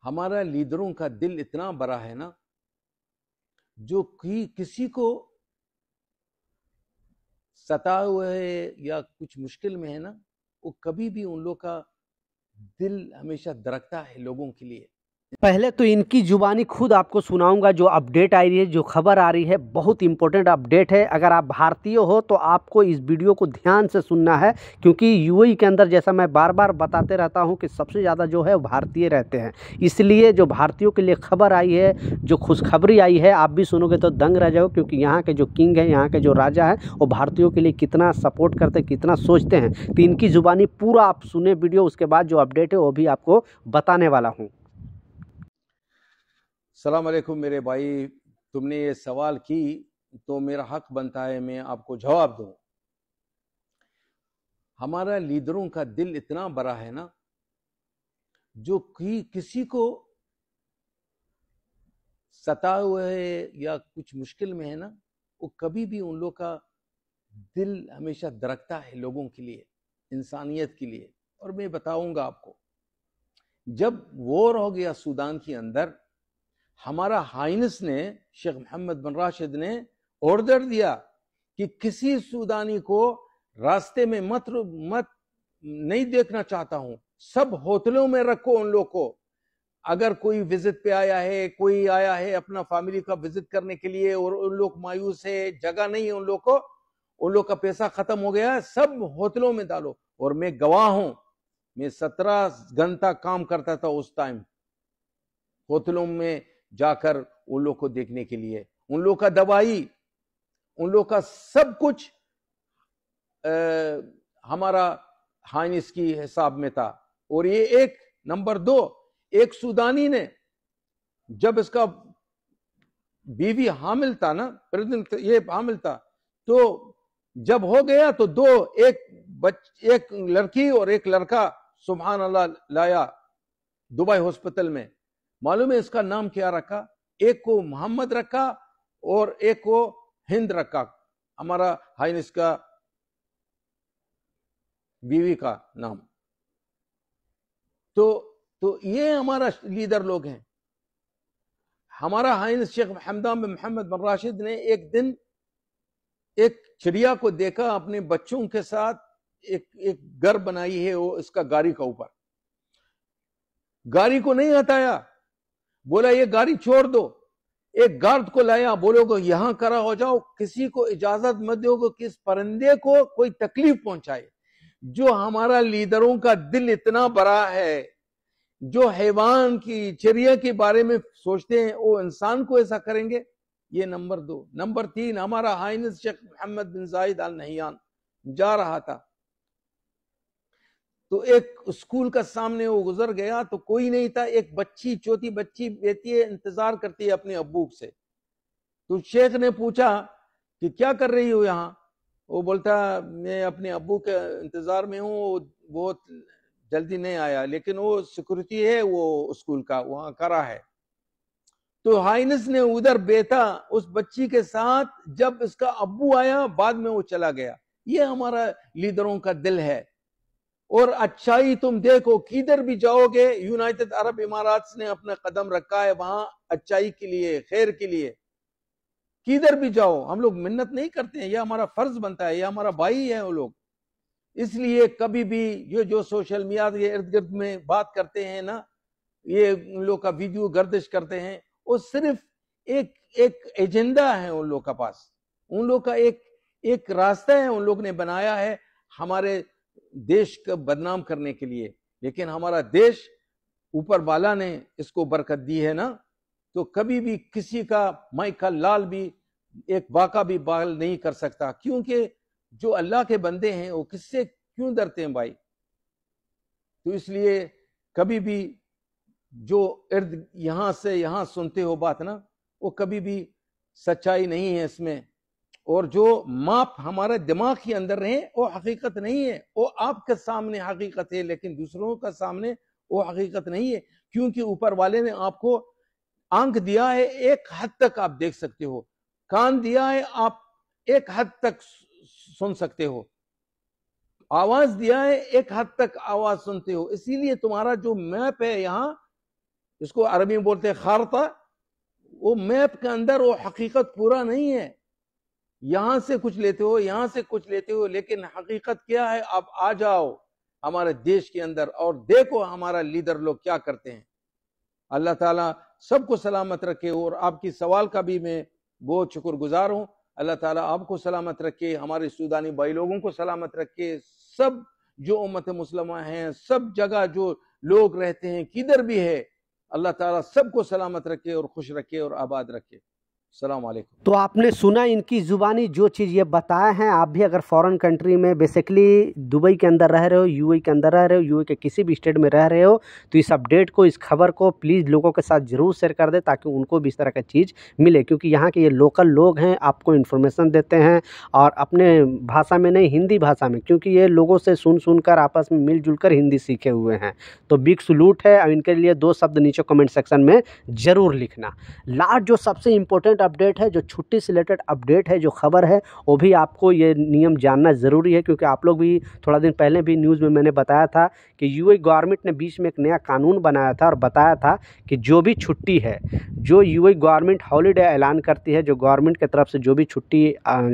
हमारा लीडरों का दिल इतना बड़ा है ना, जो किसी को सताए हुए है या कुछ मुश्किल में है ना, वो कभी भी उन लोग का दिल हमेशा धड़कता है लोगों के लिए। पहले तो इनकी जुबानी खुद आपको सुनाऊंगा। जो अपडेट आ रही है, जो खबर आ रही है, बहुत इंपॉर्टेंट अपडेट है। अगर आप भारतीय हो तो आपको इस वीडियो को ध्यान से सुनना है, क्योंकि यूएई के अंदर, जैसा मैं बार बार बताते रहता हूं, कि सबसे ज़्यादा जो है भारतीय रहते हैं। इसलिए जो भारतीयों के लिए खबर आई है, जो खुशखबरी आई है, आप भी सुनोगे तो दंग रह जाओ, क्योंकि यहाँ के जो किंग हैं, यहाँ के जो राजा हैं, वो भारतीयों के लिए कितना सपोर्ट करते हैं, कितना सोचते हैं। तो इनकी जुबानी पूरा आप सुने वीडियो, उसके बाद जो अपडेट है वो भी आपको बताने वाला हूँ। सलाम अलैकुम मेरे भाई, तुमने ये सवाल की तो मेरा हक बनता है मैं आपको जवाब दूं। हमारा लीडरों का दिल इतना बड़ा है ना, जो किसी को सताए हुए है या कुछ मुश्किल में है ना, वो कभी भी उन लोग का दिल हमेशा धड़कता है लोगों के लिए, इंसानियत के लिए। और मैं बताऊंगा आपको, जब वॉर हो गया सूडान के अंदर, हमारा हाइनेस ने, शेख मोहम्मद बिन राशिद ने ऑर्डर दिया कि किसी सूडानी को रास्ते में मत नहीं देखना चाहता हूं, सब होटलों में रखो उन लोग को। अगर कोई विजिट पे आया है, कोई आया है अपना फैमिली का विजिट करने के लिए और उन लोग मायूस है, जगह नहीं है उन लोग को, उन लोग का पैसा खत्म हो गया है, सब होटलों में डालो। और मैं गवाह हूं, मैं 17 घंटा काम करता था उस टाइम होटलों में जाकर उन लोग को देखने के लिए। उन लोग का दवाई, उन लोग का सब कुछ हमारा हाइनेस की हिसाब में था। और ये एक नंबर 2, एक सूडानी ने, जब इसका बीवी हामिल था ना, प्रेग्नेंट, ये हामिल था, तो जब हो गया तो एक लड़की और एक लड़का सुभान अल्लाह लाया दुबई हॉस्पिटल में। मालूम है इसका नाम क्या रखा? एक को मोहम्मद रखा और एक को हिंद रखा, हमारा हाइनेस का बीवी का नाम। तो ये हमारा लीडर लोग हैं। हमारा हाइनेस शेख मोहम्मद बिन राशिद ने एक दिन एक चिड़िया को देखा, अपने बच्चों के साथ एक घर बनाई है वो इसका गाड़ी का ऊपर, गाड़ी को नहीं हटाया, बोला ये गाड़ी छोड़ दो। एक गार्ड को लाया, बोलोगे यहां खड़ा हो जाओ, किसी को इजाजत मत दोगे कि इस परिंदे को कोई तकलीफ पहुंचाए। जो हमारा लीडरों का दिल इतना बड़ा है, जो हैवान की, चिड़िया के बारे में सोचते हैं, वो इंसान को ऐसा करेंगे। ये नंबर 2। नंबर 3, हमारा हाइनेस शेख मोहम्मद बिन जायद अल नहयान जा रहा था, तो एक स्कूल का सामने वो गुजर गया, तो कोई नहीं था। एक बच्ची, छोटी बच्ची बेटी है, इंतजार करती है अपने अब्बू से। तो शेख ने पूछा कि क्या कर रही हो यहाँ? वो बोलता मैं अपने अब्बू के इंतजार में हूँ, बहुत जल्दी नहीं आया, लेकिन वो सिक्योरिटी है वो स्कूल का, वहां खड़ा है। तो हाइनेस ने उधर बैठा उस बच्ची के साथ, जब इसका अब्बू आया बाद में वो चला गया। ये हमारा लीडरों का दिल है। और अच्छाई तुम देखो, किधर भी जाओगे, यूनाइटेड अरब इमारात ने अपना कदम रखा है वहां अच्छाई के लिए, खैर के लिए। किधर भी जाओ, हम लोग मिन्नत नहीं करते हैं, यह हमारा फर्ज बनता है, यह हमारा भाई है वो लोग। इसलिए कभी भी ये जो सोशल मीडिया के इर्द गिर्द में बात करते हैं ना, ये उन लोग का वीडियो गर्दिश करते हैं, वो सिर्फ एक एक एजेंडा है उन लोग का पास। उन लोग का एक रास्ता है उन लोग ने बनाया है हमारे देश को बदनाम करने के लिए। लेकिन हमारा देश, ऊपर वाला ने इसको बरकत दी है ना, तो कभी भी किसी का माई का लाल भी एक बाका भी बाल नहीं कर सकता। क्योंकि जो अल्लाह के बंदे हैं वो किससे क्यों डरते हैं भाई? तो इसलिए कभी भी जो इर्द यहां से यहां सुनते हो बात ना, वो कभी भी सच्चाई नहीं है इसमें। और जो माप हमारे दिमाग के अंदर रहे वो हकीकत नहीं है, वो आपके सामने हकीकत है, लेकिन दूसरों का सामने वो हकीकत नहीं है। क्योंकि ऊपर वाले ने आपको आंख दिया है, एक हद तक आप देख सकते हो, कान दिया है, आप एक हद तक सुन सकते हो, आवाज दिया है, एक हद तक आवाज सुनते हो। इसीलिए तुम्हारा जो मैप है यहाँ, इसको अरबी में बोलते हैं खारता, वो मैप के अंदर वो हकीकत पूरा नहीं है। यहां से कुछ लेते हो, यहां से कुछ लेते हो, लेकिन हकीकत क्या है? आप आ जाओ हमारे देश के अंदर और देखो हमारा लीडर लोग क्या करते हैं। अल्लाह ताला सबको सलामत रखे, और आपकी सवाल का भी मैं बहुत शुक्रगुजार हूं। अल्लाह ताला आपको सलामत रखे, हमारे सूडानी भाई लोगों को सलामत रखे, सब जो उम्मत मुस्लिमा हैं, सब जगह जो लोग रहते हैं, किधर भी है, अल्लाह ताला सबको सलामत रखे और खुश रखे और आबाद रखे। अस्सलाम वालेकुम। तो आपने सुना इनकी ज़ुबानी जो चीज़ ये बताए हैं। आप भी अगर फॉरेन कंट्री में बेसिकली दुबई के अंदर रह रहे हो, यूएई के अंदर रह रहे हो, यूएई के किसी भी स्टेट में रह रहे हो, तो इस अपडेट को, इस खबर को प्लीज़ लोगों के साथ ज़रूर शेयर कर दें ताकि उनको भी इस तरह का चीज़ मिले, क्योंकि यहाँ के ये लोकल लोग हैं, आपको इन्फॉर्मेशन देते हैं और अपने भाषा में नहीं, हिंदी भाषा में, क्योंकि ये लोगों से सुन कर आपस में मिलजुल कर हिंदी सीखे हुए हैं। तो बिग सलूट है। और इनके लिए 2 शब्द नीचे कमेंट सेक्शन में ज़रूर लिखना। लास्ट जो सबसे इम्पोर्टेंट अपडेट है, जो छुट्टी से रिलेटेड अपडेट है, जो खबर है, वो भी आपको ये नियम जानना ज़रूरी है, क्योंकि आप लोग भी थोड़ा दिन पहले भी न्यूज़ में मैंने बताया था कि यूएई गवर्नमेंट ने बीच में एक नया कानून बनाया था और बताया था कि जो भी छुट्टी है, जो यूएई गवर्नमेंट हॉलीडे ऐलान करती है, जो गवर्नमेंट की तरफ से जो भी छुट्टी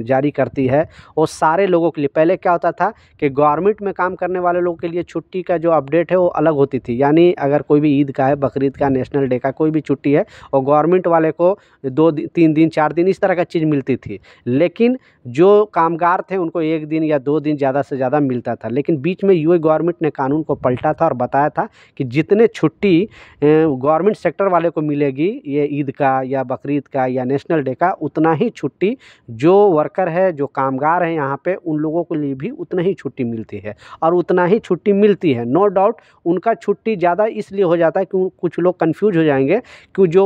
जारी करती है, वो सारे लोगों के लिए, पहले क्या होता था कि गवर्नमेंट में काम करने वाले लोगों के लिए छुट्टी का जो अपडेट है वो अलग होती थी। यानी अगर कोई भी ईद का है, बकरीद का, नेशनल डे का, कोई भी छुट्टी है, और गवर्नमेंट वाले को 2-3 दिन 4 दिन इस तरह का चीज़ मिलती थी। लेकिन जो कामगार थे उनको 1 दिन या 2 दिन ज़्यादा से ज़्यादा मिलता था। लेकिन बीच में यूएई गवर्नमेंट ने कानून को पलटा था और बताया था कि जितने छुट्टी गवर्नमेंट सेक्टर वाले को मिलेगी, ये ईद का या बकरीद का या नेशनल डे का, उतना ही छुट्टी जो वर्कर है, जो कामगार हैं यहाँ पे, उन लोगों के लिए भी उतना ही छुट्टी मिलती है और उतना ही छुट्टी मिलती है। नो डाउट उनका छुट्टी ज़्यादा इसलिए हो जाता है कि कुछ लोग कन्फ्यूज हो जाएंगे कि जो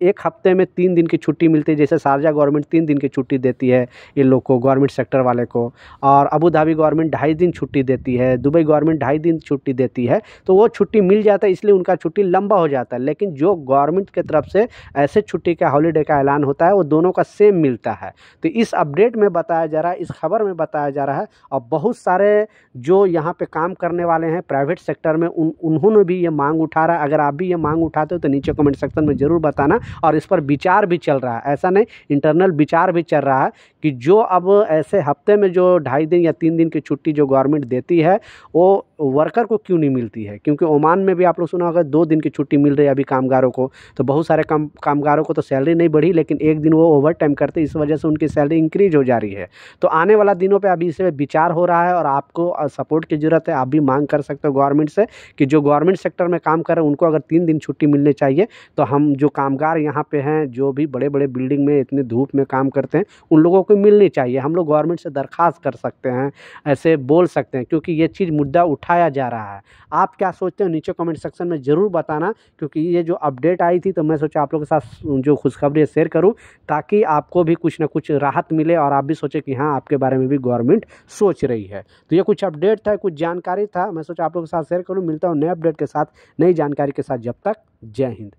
1 हफ्ते में 3 दिन की छुट्टी मिलती है, जैसे शारजा गवर्नमेंट 3 दिन की छुट्टी देती है इन लोग को, गवर्नमेंट सेक्टर वाले को, और अबू धाबी गवर्नमेंट 2.5 दिन छुट्टी देती है, दुबई गवर्नमेंट 2.5 दिन छुट्टी देती है, तो वो छुट्टी मिल जाता है, इसलिए उनका छुट्टी लंबा हो जाता है। लेकिन जो गवर्नमेंट की तरफ से ऐसे छुट्टी का हॉलीडे का ऐलान होता है, वो दोनों का सेम मिलता है। तो इस अपडेट में बताया जा रहा है, इस खबर में बताया जा रहा है, और बहुत सारे जो यहाँ पे काम करने वाले हैं प्राइवेट सेक्टर में, उन्होंने भी ये मांग उठा रहा है। अगर आप भी ये मांग उठाते हो तो नीचे कमेंट सेक्शन में ज़रूर बताना। और इस पर विचार भी चल रहा है, ऐसा नहीं, इंटरनल विचार भी चल रहा है कि जो अब ऐसे हफ्ते में जो 2.5 दिन या 3 दिन की छुट्टी जो गवर्नमेंट देती है, वो वर्कर को क्यों नहीं मिलती है। क्योंकि ओमान में भी आप लोग सुना होगा 2 दिन की छुट्टी मिल रही है अभी कामगारों को। तो बहुत सारे कामगारों को तो सैलरी नहीं बढ़ी, लेकिन 1 दिन वो ओवर टाइम करते, इस वजह से उनकी सैलरी इंक्रीज हो जा रही है। तो आने वाला दिनों पे अभी इस पर विचार हो रहा है और आपको सपोर्ट की ज़रूरत है। आप भी मांग कर सकते हो गवर्नमेंट से कि जो गवर्नमेंट सेक्टर में काम कर रहे हैं उनको अगर 3 दिन छुट्टी मिलनी चाहिए, तो हम जो कामगार यहाँ पे हैं, जो भी बड़े बड़े बिल्डिंग में इतने धूप में काम करते हैं, उन लोगों को मिलनी चाहिए। हम लोग गवर्नमेंट से दरख्वास्त कर सकते हैं, ऐसे बोल सकते हैं, क्योंकि ये चीज़ मुद्दा उठाया जा रहा है। आप क्या सोचते हो नीचे कमेंट सेक्शन में ज़रूर बताना, क्योंकि ये जो अपडेट आई थी तो मैं सोचा आप लोगों के साथ जो खुशखबरी शेयर करूं, ताकि आपको भी कुछ ना कुछ राहत मिले और आप भी सोचे कि हाँ, आपके बारे में भी गवर्नमेंट सोच रही है। तो ये कुछ अपडेट था, कुछ जानकारी था, मैं सोचा आप लोगों के साथ शेयर करूं। मिलता हूं नए अपडेट के साथ, नई जानकारी के साथ। जब तक जय हिंद।